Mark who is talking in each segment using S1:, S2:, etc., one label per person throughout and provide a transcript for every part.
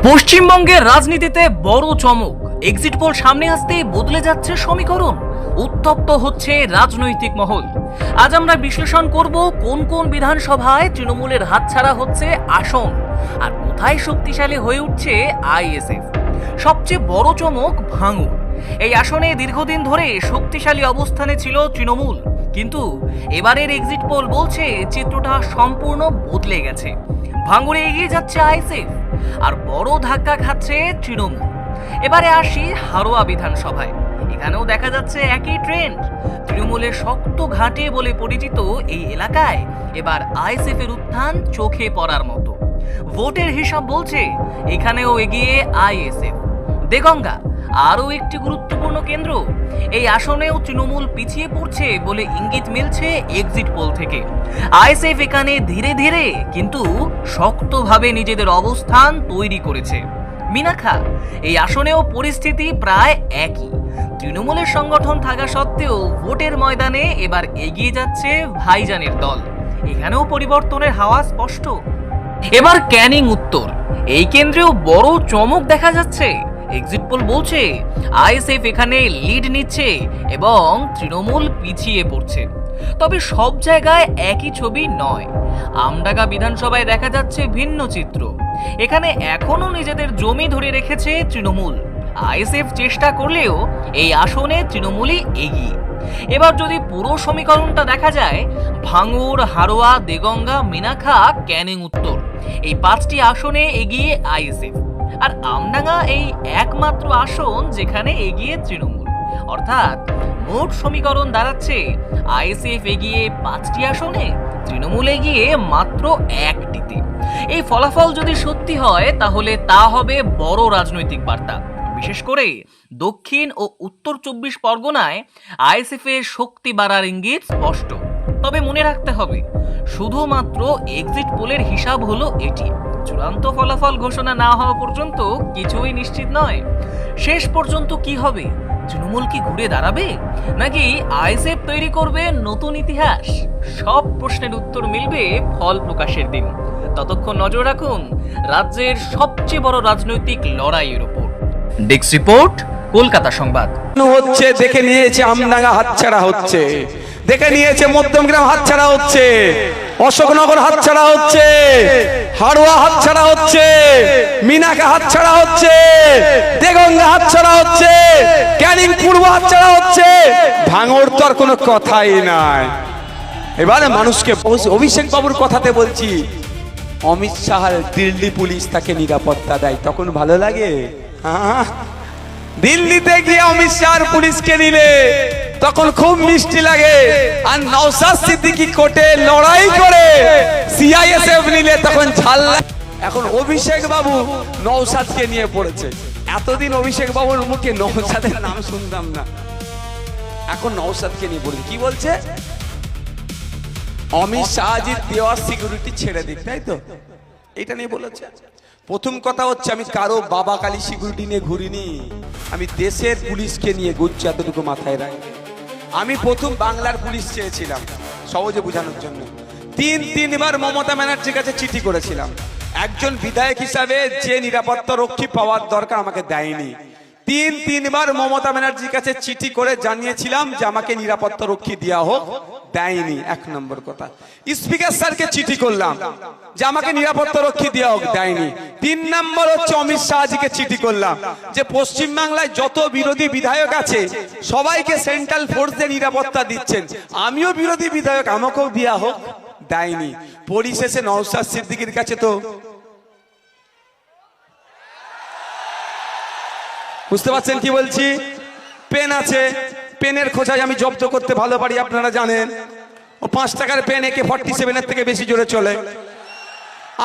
S1: পশ্চিমবঙ্গের রাজনীতিতে বড় চমক। এক্সিট পোল সামনে আসতেই বদলে যাচ্ছে সমীকরণ, উত্তপ্ত হচ্ছে রাজনৈতিক মহল। আজ আমরা বিশ্লেষণ করব কোন কোন বিধানসভায় তৃণমূলের হাতছাড়া হচ্ছে আসন, আর কোথায় শক্তিশালী হয়ে উঠছে আইএসএফ। সবচেয়ে বড় চমক ভাঙড়। এই আসনে দীর্ঘদিন ধরে শক্তিশালী অবস্থানে ছিল তৃণমূল, কিন্তু এবারের এক্সিট পোল বলছে চিত্রটা সম্পূর্ণ বদলে গেছে। ভাঙড়ে এগিয়ে যাচ্ছে আইএসএফ, আর বড় ধাক্কা খাচ্ছে তৃণমূল। এবারে আসি হারোয়া বিধানসভায়। এখানেও দেখা যাচ্ছে একই ট্রেন্ড। তৃণমূলের শক্ত ঘাঁটি বলে পরিচিত এই এলাকায় এবার আইএসএফ এর উত্থান চোখে পড়ার মতো। ভোটের হিসাব বলছে এখানেও এগিয়ে আইএসএফ। দেগঙ্গা আরও একটি গুরুত্বপূর্ণ কেন্দ্র। এই আসনেও তৃণমূল পিছিয়ে পড়ছে বলে ইঙ্গিত মিলছে এক্সিট পোল থেকে। আইএসএফ এখানে ধীরে ধীরে কিন্তু শক্তভাবে নিজেদের অবস্থান তৈরি করেছে। মিনাখা, এই আসনেও পরিস্থিতি প্রায় একই। তৃণমূলের সংগঠন থাকা সত্ত্বেও ভোটের ময়দানে এবার এগিয়ে যাচ্ছে ভাইজানের দল। এখানেও পরিবর্তনের হাওয়া স্পষ্ট। এবার ক্যানিং উত্তর। এই কেন্দ্রেও বড় চমক দেখা যাচ্ছে। এক্সিট পোল বলছে আইএসএফ এখানে লিড নিচ্ছে এবং তৃণমূল পিছিয়ে পড়ছে। তবে সব জায়গায় একই ছবি নয়। আমডাঙ্গা বিধানসভায় দেখা যাচ্ছে ভিন্ন চিত্র। এখানে এখনো নিজেদের জমি ধরে রেখেছে তৃণমূল। আইএসএফ চেষ্টা করলেও এই আসনে তৃণমূলই এগিয়ে। এবার যদি পুরো সমীকরণটা দেখা যায়, ভাঙড়, হারোয়া, দেগঙ্গা, মিনাখা, ক্যানিং উত্তর, এই 5টি আসনে এগিয়ে আইএসএফ। আর আমডাঙ্গা এই একমাত্র আসন যেখানে এগিয়ে তৃণমূল। অর্থাৎ মোট সমীকরণ দাঁড়াচ্ছে আইএসএফ এগিয়ে 5টি আসনে, তৃণমূল এগিয়ে মাত্র 1টিতে। এই ফলাফল যদি সত্যি হয় তাহলে তা হবে বড় রাজনৈতিক বার্তা। বিশেষ করে দক্ষিণ ও উত্তর 24 পরগনায় আইএসএফ এর শক্তি বাড়ার ইঙ্গিত স্পষ্ট। তবে মনে রাখতে হবে, শুধুমাত্র এক্সিট পোলের হিসাব হলো এটি। চূড়ান্ত ফলাফল ঘোষণা না হওয়া পর্যন্ত কিছুই নিশ্চিত নয়। শেষ পর্যন্ত কি হবে? তৃণমূল কি ঘুরে দাঁড়াবে, নাকি আইএসএফ তৈরি করবে নতুন ইতিহাস? সব প্রশ্নের উত্তর মিলবে ফল প্রকাশের দিন। ততক্ষণ নজর রাখুন রাজ্যের সবচেয়ে বড় রাজনৈতিক লড়াইয়ের উপর। ডেস্ক রিপোর্ট, কলকাতা সংবাদ।
S2: হচ্ছে দেখে নিয়েছে আমডাঙ্গা হাতছাড়া হচ্ছে, দেখে নিয়েছে মধ্যমগ্রাম হাতছাড়া হচ্ছে, অশোকনগর হাতছাড়া হচ্ছে, হাড়োয়া হাতছাড়া হচ্ছে, মিনাখা হাতছাড়া হচ্ছে, দেগঙ্গা হাতছাড়া হচ্ছে, ক্যানিং পূর্ব হাতছাড়া হচ্ছে। ভাঙড় তো আর কোনো কথাই নাই। এবারে মানুষকে অভিষেক বাবুর কথাতে বলছি, অমিত শাহর দিল্লি পুলিশ তাকে নিরাপত্তা দেয়, তখন ভালো লাগে? দিল্লিতে গিয়ে অমিত শাহর পুলিশকে নিলে তখন খুব মিষ্টি লাগে। আর নওশাদ সিদ্দিকী কোর্টে লড়াই করে সিআইএসএফ নিলে তখন ঝাল লাগে। এখন অভিষেক বাবু নওশাদকে নিয়ে পড়েছে। এতদিন অভিষেক বাবুর মুখে নওশাদের নাম শুনতাম না, এখন নওশাদকে নিয়ে পড়েছে। কি বলছে? অমিত শাহজির দেওয়া সিকিউরিটি ছেড়ে দিক, তাই তো? এটা নিয়ে বলেছে। প্রথম কথা হচ্ছে, আমি কারো বাবা কালী সিকিউরিটি নিয়ে ঘুরিনি, আমি দেশের পুলিশকে নিয়ে ঘুরছি, এতটুকু মাথায় রাখবে। আমি প্রথম বাংলার পুলিশ চেয়েছিলাম, সহজে বোঝানোর জন্য। তিনবার মমতা ব্যানার্জির কাছে চিঠি করেছিলাম। একজন বিধায়ক হিসাবে যে নিরাপত্তা রক্ষী পাওয়ার দরকার আমাকে দেয়নি। তিনবার মমতা ব্যানার্জির কাছে চিঠি করে জানিয়েছিলাম যে আমাকে নিরাপত্তা রক্ষী দেওয়া হোক, দেয়নি। 1 নম্বর কথা। স্পিকার স্যারকে চিঠি করলাম যে আমাকে নিরাপত্তা রক্ষী দেওয়া হোক, দেয়নি। 3 নম্বর হচ্ছে অমিত শাহজিকে চিঠি করলাম যে পশ্চিমবাংলায় যত বিরোধী বিধায়ক আছে সবাইকে সেন্ট্রাল ফোর্স দিয়ে নিরাপত্তা দিচ্ছেন, আমিও বিরোধী বিধায়ক, আমাকেও দেওয়া হোক, দেয়নি। পরিশেষে নওশাদ সিদ্দিকীর কাছে তো, বুঝতে পারছেন কি বলছি, পেন আছে, পেনের খোঁচায় আমি জব্দ করতে ভালো পারি, আপনারা জানেন। ও 5 টাকার পেন AK-47 এর থেকে বেশি জোরে চলে।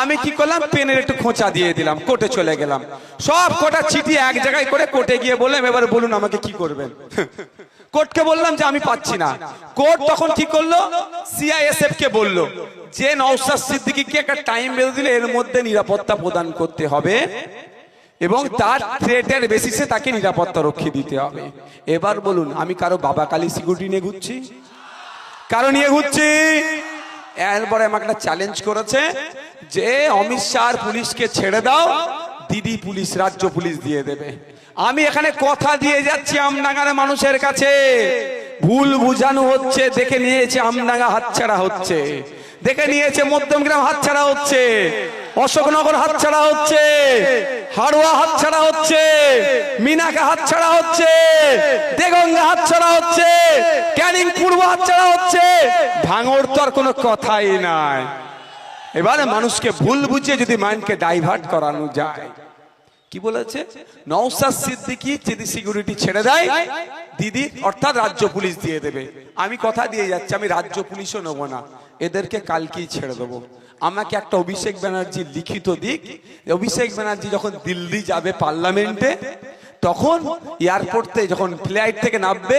S2: আমি কি করলাম, পেনের একটু খোঁচা দিয়ে দিলাম, কোর্টে চলে গেলাম। সব কটা চিঠি এক জায়গায় করে কোর্টে গিয়ে বললাম, এবার বলুন আমাকে কি করবেন। কোর্টকে বললাম যে আমি পাচ্ছি না। কোর্ট তখন কি করলো, সিআইএসএফ কে বললো যে নওশাদ সিদ্দিকীকে একটা টাইম বেঁধে দিলে এর মধ্যে নিরাপত্তা প্রদান করতে হবে এবং তার থ্রেটের বেসিসে তাকে নিরাপত্তা রক্ষী দিতে হবে। এবার বলুন, আমি কারো বাবা কালী সিকিউরিটি নিয়ে ঘুরছি? কারো নিয়ে ঘুরছি? এরপরে আমাকে একটা চ্যালেঞ্জ করেছে যে অমিত শাহর পুলিশকে ছেড়ে দাও, দিদি পুলিশ, রাজ্য পুলিশ দিয়ে দেবে। আমি এখানে কথা দিয়ে যাচ্ছি আমডাঙ্গার মানুষের কাছে, ভুল বুঝানো হচ্ছে, দেখে নিয়েছে আমডাঙ্গা হাতছাড়া হচ্ছে, দেখে নিয়েছে মধ্যমগ্রাম হাতছাড়া হচ্ছে, অশোকনগর হাতছাড়া হচ্ছে, হাড়োয়া হাতছাড়া হচ্ছে, মিনাকা হাতছাড়া হচ্ছে, দেগঙ্গা হাতছাড়া হচ্ছে, ক্যানিং পূর্ব হাতছাড়া হচ্ছে, ভাঙড় তো আর কোনো কথাই নাই। এবারে মানুষকে ভুল বুঝিয়ে যদি মাইন্ডকে ডাইভার্ট করানো যায়, কি বলেছে নওশাদ সিদ্দিকী যদি সিকিউরিটি ছেড়ে দেয় দিদি অর্থাৎ রাজ্য পুলিশ দিয়ে দেবে। আমি কথা দিয়ে যাচ্ছি, আমি রাজ্য পুলিশও নেব না, এদেরকে কালকেই ছেড়ে দেবো। আমাকে একটা অভিষেক ব্যানার্জি লিখিত দিক, অভিষেক ব্যানার্জি যখন দিল্লি যাবে পার্লামেন্টে, তখন এয়ারপোর্টে যখন ফ্লাইট থেকে নামবে,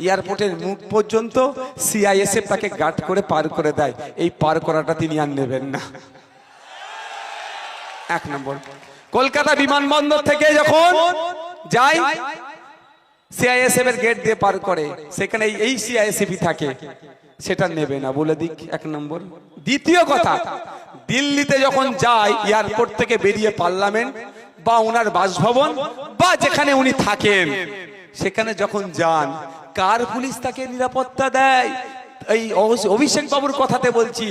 S2: এয়ারপোর্টের মুখ পর্যন্ত সিআইএসএফ তাকে গার্ড করে পার করে দেয়। এই পার করাটা তিনি আর নেবেন না। এক নম্বর, কলকাতা বিমানবন্দর থেকে যখন যাই সিআইএসএফ এর গেট দিয়ে পার করে, সেখানে এই সিআইএসএফই থাকে, সেটা নেবে না, বলে দিক এক নম্বর। দ্বিতীয় কথা, দিল্লিতে যখন যায় এয়ারপোর্ট থেকে বেরিয়ে পার্লামেন্ট বা ওনার বাসভবন বা যেখানে উনি থাকেন, সেখানে যখন যান কার পুলিশ তাকে নিরাপত্তা দেয়? এই অভিষেক বাবুর কথাতে বলছি,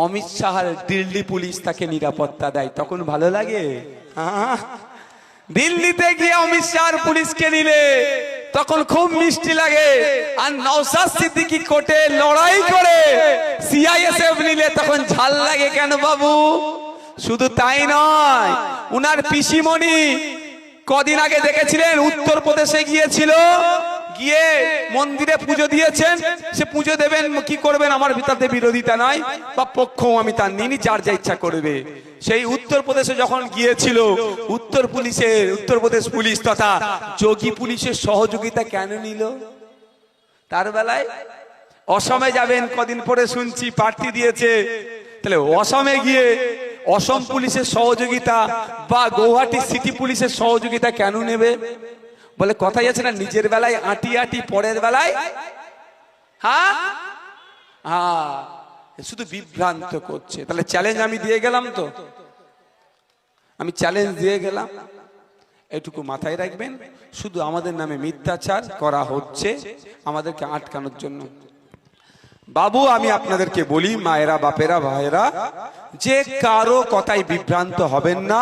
S2: অমিত শাহর দিল্লি পুলিশ তাকে নিরাপত্তা দেয়। তখন ভালো লাগে? দিল্লিতে গিয়ে অমিত শাহর পুলিশকে নিলে তখন খুব মিষ্টি লাগে। আর নওশাদ সিদ্দিকী কোর্টে লড়াই করে সিআইএসএফ নিলে তখন ঝাল লাগে কেন বাবু? শুধু তাই নয়, উনার পিসিমণি কদিন আগে দেখেছিলেন উত্তরপ্রদেশে গিয়েছিল, গিয়ে মন্দিরে পুজো দিয়েছেন। সে পুজো দেবেন কি করবেন আমার ভিতরে বিরোধিতা নাই বা পক্ষ আমি তার নিনি, যার যা ইচ্ছা করবে। সেই উত্তরপ্রদেশে যখন গিয়েছিল, উত্তরপ্রদেশ পুলিশ তথা যোগী পুলিশের সহযোগিতা কেন নিল? তার বেলায় অসমে যাবেন, কদিন পরে শুনছি প্রার্থী দিয়েছে, তাহলে অসমে গিয়ে অসম পুলিশের সহযোগিতা বা গৌহাটি সিটি পুলিশের সহযোগিতা কেন নেবে? বলে কথাই আছে না, নিজের বেলায় আটি আটি পরের বেলায় শুধু বিভ্রান্ত করছে। তাহলে চ্যালেঞ্জ আমি দিয়ে গেলাম, তো আমি চ্যালেঞ্জ দিয়ে গেলাম, এটুকু মাথায় রাখবেন। শুধু আমাদের নামে মিথ্যাচার করা হচ্ছে আমাদেরকে আটকানোর জন্য। বাবু আমি আপনাদেরকে বলি, মায়েরা, বাপেরা, ভাইয়েরা, যে কারো কথায় বিভ্রান্ত হবেন না।